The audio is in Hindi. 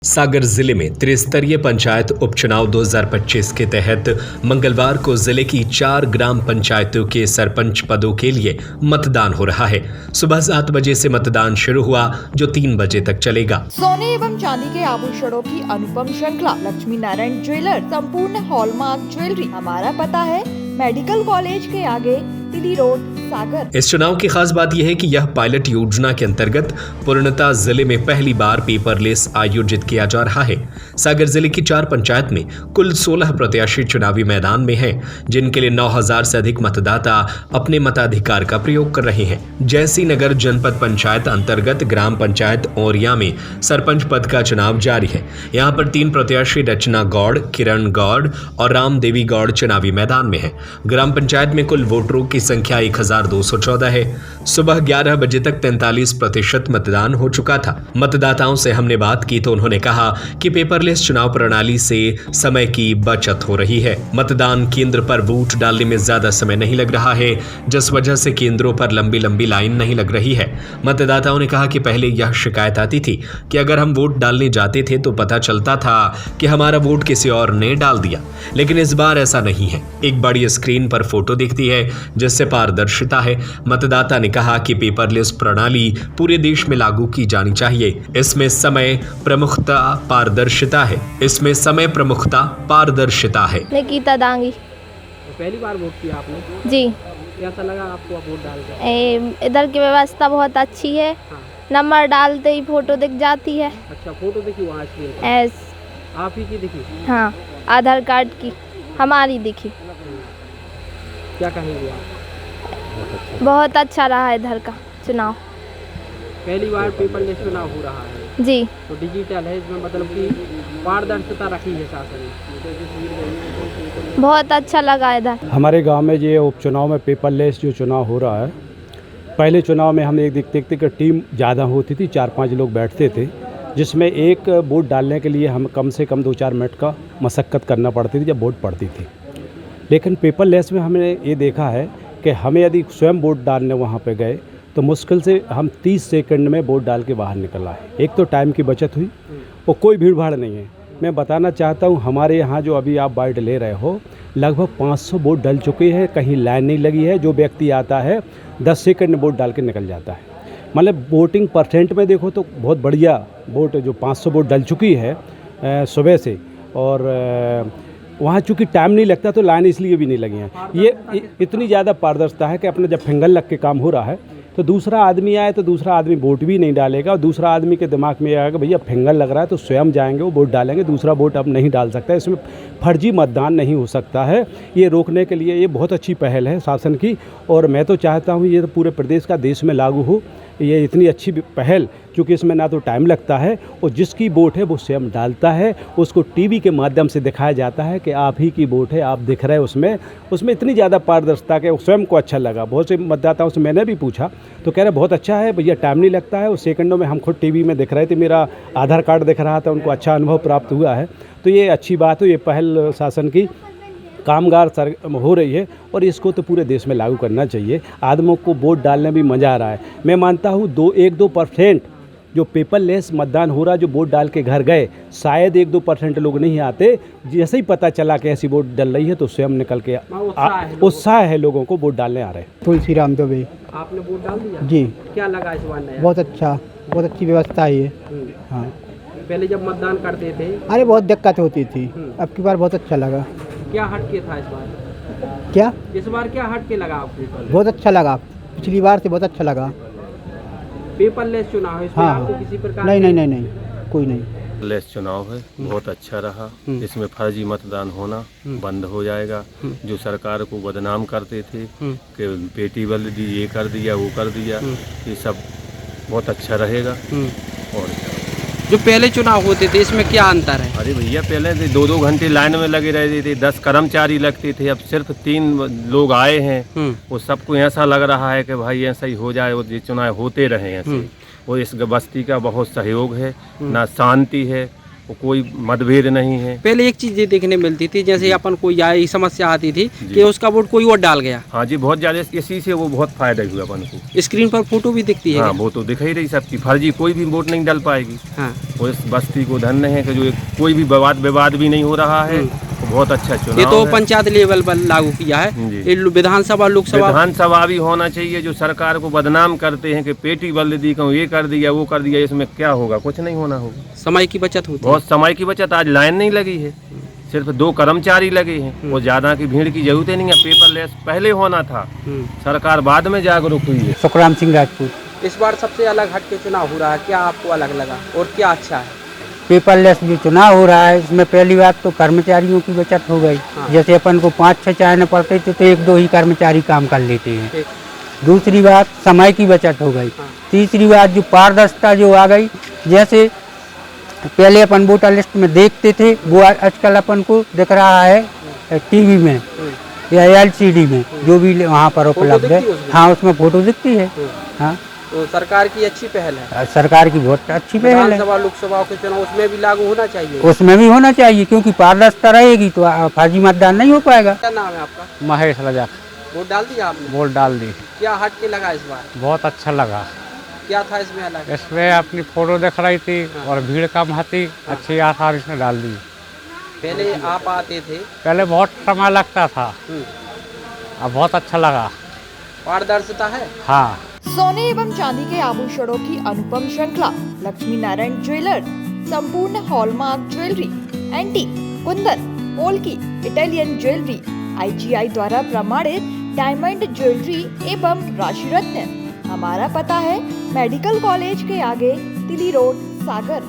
सागर जिले में त्रिस्तरीय पंचायत उपचुनाव 2025 के तहत मंगलवार को जिले की 4 ग्राम पंचायतों के सरपंच पदों के लिए मतदान हो रहा है। सुबह 7 बजे से मतदान शुरू हुआ जो 3 बजे तक चलेगा। सोने एवं चांदी के आभूषणों की अनुपम श्रृंखला लक्ष्मी नारायण ज्वेलर संपूर्ण हॉलमार्क ज्वेलरी। हमारा पता है मेडिकल कॉलेज के आगे तिली रोड, सागर। इस चुनाव की खास बात यह है कि यह पायलट योजना के अंतर्गत पूर्णतः जिले में पहली बार पेपरलेस आयोजित किया जा रहा है। सागर जिले की 4 पंचायत में कुल 16 प्रत्याशी चुनावी मैदान में हैं, जिनके लिए 9000 से अधिक मतदाता अपने मताधिकार का प्रयोग कर रहे हैं। जैसी नगर जनपद पंचायत अंतर्गत ग्राम पंचायत औरिया में सरपंच पद का चुनाव जारी है। यहाँ पर 3 प्रत्याशी रचना गौड़, किरण गौड़ और राम देवी गौड़ चुनावी मैदान में है। ग्राम पंचायत में कुल वोटरों की संख्या 1214 है। सुबह 11 बजे तक 43% मतदान हो चुका था। मतदाताओं से हमने बात की तो उन्होंने कहा कि पेपरलेस चुनाव प्रणाली से समय की बचत हो रही है। मतदान केंद्र पर वोट डालने में ज्यादा समय नहीं लग रहा है, जिस वजह से केंद्रों पर लंबी लंबी लाइन नहीं लग रही है। मतदाताओं ने कहा कि पहले यह शिकायत आती थी कि अगर हम वोट डालने जाते थे तो पता चलता था कि हमारा वोट किसी और ने डाल दिया, लेकिन इस बार ऐसा नहीं है। एक बड़ी स्क्रीन पर फोटो दिखती है जिससे पारदर्शिता है। मतदाता ने कहा कि पेपरलेस प्रणाली पूरे देश में लागू की जानी चाहिए। इसमें समय प्रमुखता पारदर्शिता है। निकिता दांगी। पहली बार वोट किया आपने? जी। कैसा लगा आपको वोट डाल कर? इधर की व्यवस्था बहुत अच्छी है। हाँ। नंबर डालते ही फोटो दिख जाती है। अच्छा, फोटो दिखी वहाँ से? एस। आप ही की दिखी? हाँ, आधार कार्ड की हमारी दिखी। क्या कहेंगे आप? बहुत अच्छा रहा इधर का चुनाव। पहली बार पेपरलेस चुनाव हो रहा है जी। तो डिजिटल है, इसमें मतलब कि पारदर्शिता रखी है शासन। बहुत अच्छा लगा इधर। हमारे गांव में ये उपचुनाव में पेपरलेस जो चुनाव हो रहा है, पहले चुनाव में हम एक देखते थे कि टीम ज़्यादा होती थी, 4-5 लोग बैठते थे, जिसमें एक वोट डालने के लिए हम कम से कम 2-4 मिनट का मशक्क़त करना पड़ती थी जब वोट पड़ती थी। लेकिन पेपरलेस में हमने ये देखा है कि हमें यदि स्वयं वोट डालने वहाँ पे गए तो मुश्किल से हम 30 सेकंड में वोट डाल के बाहर निकल आए। एक तो टाइम की बचत हुई और कोई भीड़ भाड़ नहीं है। मैं बताना चाहता हूँ, हमारे यहाँ जो अभी आप बाइट ले रहे हो, लगभग 500 वोट डल चुके हैं, कहीं लाइन नहीं लगी है। जो व्यक्ति आता है 10 सेकंड में वोट डाल के निकल जाता है। मतलब वोटिंग परसेंट में देखो तो बहुत बढ़िया वोट जो 500 वोट डल चुकी है सुबह से। और वहाँ चूँकि टाइम नहीं लगता तो लाइन इसलिए भी नहीं लगी हैं। ये इतनी ज़्यादा पारदर्शिता है कि अपना जब फिंगर लग के काम हो रहा है तो दूसरा आदमी आए तो दूसरा आदमी वोट भी नहीं डालेगा, और दूसरा आदमी के दिमाग में आएगा भैया फिंगर लग रहा है तो स्वयं जाएंगे वो वोट डालेंगे, दूसरा वोट अब नहीं डाल सकता। इसमें फर्जी मतदान नहीं हो सकता है। ये रोकने के लिए ये बहुत अच्छी पहल है शासन की, और मैं तो चाहता हूँ ये तो पूरे प्रदेश का देश में लागू हो। ये इतनी अच्छी पहल, क्योंकि इसमें ना तो टाइम लगता है और जिसकी वोट है वो स्वयं डालता है, उसको टीवी के माध्यम से दिखाया जाता है कि आप ही की वोट है, आप दिख रहे हैं उसमें इतनी ज़्यादा पारदर्शिता के स्वयं को अच्छा लगा। बहुत से मतदाताओं से मैंने भी पूछा तो कह रहे बहुत अच्छा है भैया, टाइम नहीं लगता है, उस सेकंडों में हम खुद टीवी में दिख रहे थे, मेरा आधार कार्ड दिख रहा था, उनको अच्छा अनुभव प्राप्त हुआ है। तो ये अच्छी बात है, ये पहल शासन की कामगार हो रही है और इसको तो पूरे देश में लागू करना चाहिए। आदमियों को वोट डालने भी मज़ा आ रहा है। मैं मानता हूँ 1-2% जो पेपरलेस मतदान हो रहा है, जो वोट डाल के घर गए, शायद 1-2% लोग नहीं आते। जैसे ही पता चला कि ऐसी वोट डल रही है तो स्वयं निकल के उत्साह है लोगों को वोट डालने आ रहे हैं। तुलसीराम दुबे। आपने वोट डाल दिया? जी। क्या लगा इस बार नया? बहुत अच्छा, बहुत अच्छी व्यवस्था है ये। हाँ, पहले जब मतदान करते थे अरे बहुत दिक्कत होती थी, अब की बार बहुत अच्छा लगा। क्या हटके था इस बार? क्या इस बार क्या हटके लगा आपको? बहुत अच्छा लगा, पिछली बार से बहुत अच्छा लगा। पेपरलेस चुनाव है, इसमें हाँ, आपको किसी प्रकार नहीं, कोई नहीं। पेपरलेस चुनाव है, बहुत अच्छा रहा। इसमें फर्जी मतदान होना बंद हो जाएगा। जो सरकार को बदनाम करते थे कि बेटी बल दी, ये कर दिया, वो कर दिया, ये सब बहुत अच्छा रहेगा। और जो पहले चुनाव होते थे इसमें क्या अंतर है? अरे भैया, पहले 2-2 घंटे लाइन में लगे रहते थे, 10 कर्मचारी लगते थे, अब सिर्फ 3 लोग आए हैं। वो सबको ऐसा लग रहा है कि भाई ऐसा ही हो जाए, वो ये चुनाव होते रहे ऐसे। वो इस बस्ती का बहुत सहयोग है, ना शांति है कोई मतभेद नहीं है। पहले एक चीज ये देखने मिलती थी, जैसे अपन कोई आई समस्या आती थी कि उसका वोट कोई और डाल गया। हाँ जी, बहुत ज़्यादा इसी से वो बहुत फायदा हुआ अपन को। स्क्रीन पर फोटो भी दिखती है। हाँ, वो तो दिख ही रही सबकी, फर्जी कोई भी वोट नहीं डाल पाएगी। हाँ। वो इस बस्ती को धन्य है कि जो कोई भी विवाद भी नहीं हो रहा है। बहुत अच्छा चुनाव ये तो है। पंचायत लेवल पर लागू किया है। जी। ये विधानसभा लोकसभा विधानसभा भी होना चाहिए। जो सरकार को बदनाम करते हैं कि पेटी बल दी, कहूँ ये कर दिया वो कर दिया, इसमें क्या होगा? कुछ नहीं होना होगा। समय की बचत होती है। बहुत समय की बचत। आज लाइन नहीं लगी है, सिर्फ 2 कर्मचारी लगे हैं। वो ज़्यादा की भीड़ की जरूरत ही नहीं है। पेपरलेस पहले होना था, सरकार बाद में जागरूक हुई है। सुखराम सिंह राजपूत। इस बार सबसे अलग हट के चुनाव हो रहा है, क्या आपको अलग लगा और क्या अच्छा है? पेपरलेस जो चुनाव हो रहा है इसमें पहली बात तो कर्मचारियों की बचत हो गई। जैसे अपन को 5-6 चाहने पड़ते थे तो 1-2 ही कर्मचारी काम कर लेते हैं। दूसरी बात समय की बचत हो गई। तीसरी बात जो पारदर्शिता जो आ गई, जैसे पहले अपन वोटर लिस्ट में देखते थे वो आजकल अपन को दिख रहा है टीवी में या LCD में, जो भी वहाँ पर उपलब्ध है। हाँ, उसमें फोटो दिखती है। हाँ, तो सरकार की अच्छी पहल है। सरकार की बहुत अच्छी पहल है। विधानसभा लोकसभा के चुनाव उसमें भी लागू होना चाहिए। उसमें भी होना चाहिए, क्योंकि पारदर्शिता रहेगी तो फर्जी मतदान नहीं हो पाएगा। क्या नाम है आपका? महेश रजा। वोट डाल दिया आपने? वोट डाल दी। क्या हट के लगा इस बार? बहुत अच्छा लगा। क्या था इसमें अलग? इसमें अपनी फोटो दिख रही थी और भीड़ कम थी, अच्छी आसार इसमें डाल दी। पहले आप आते थे? पहले बहुत समय लगता था, अब बहुत अच्छा लगा। पारदर्शिता है। हाँ। सोने एवं चांदी के आभूषणों की अनुपम श्रृंखला लक्ष्मी नारायण ज्वेलर्स, संपूर्ण hallmark jewellery, antique, Kundan, polki, Italian jewellery, IGI द्वारा प्रमाणित डायमंड ज्वेलरी एवं राशि रत्न। हमारा पता है मेडिकल कॉलेज के आगे, तिली रोड, सागर।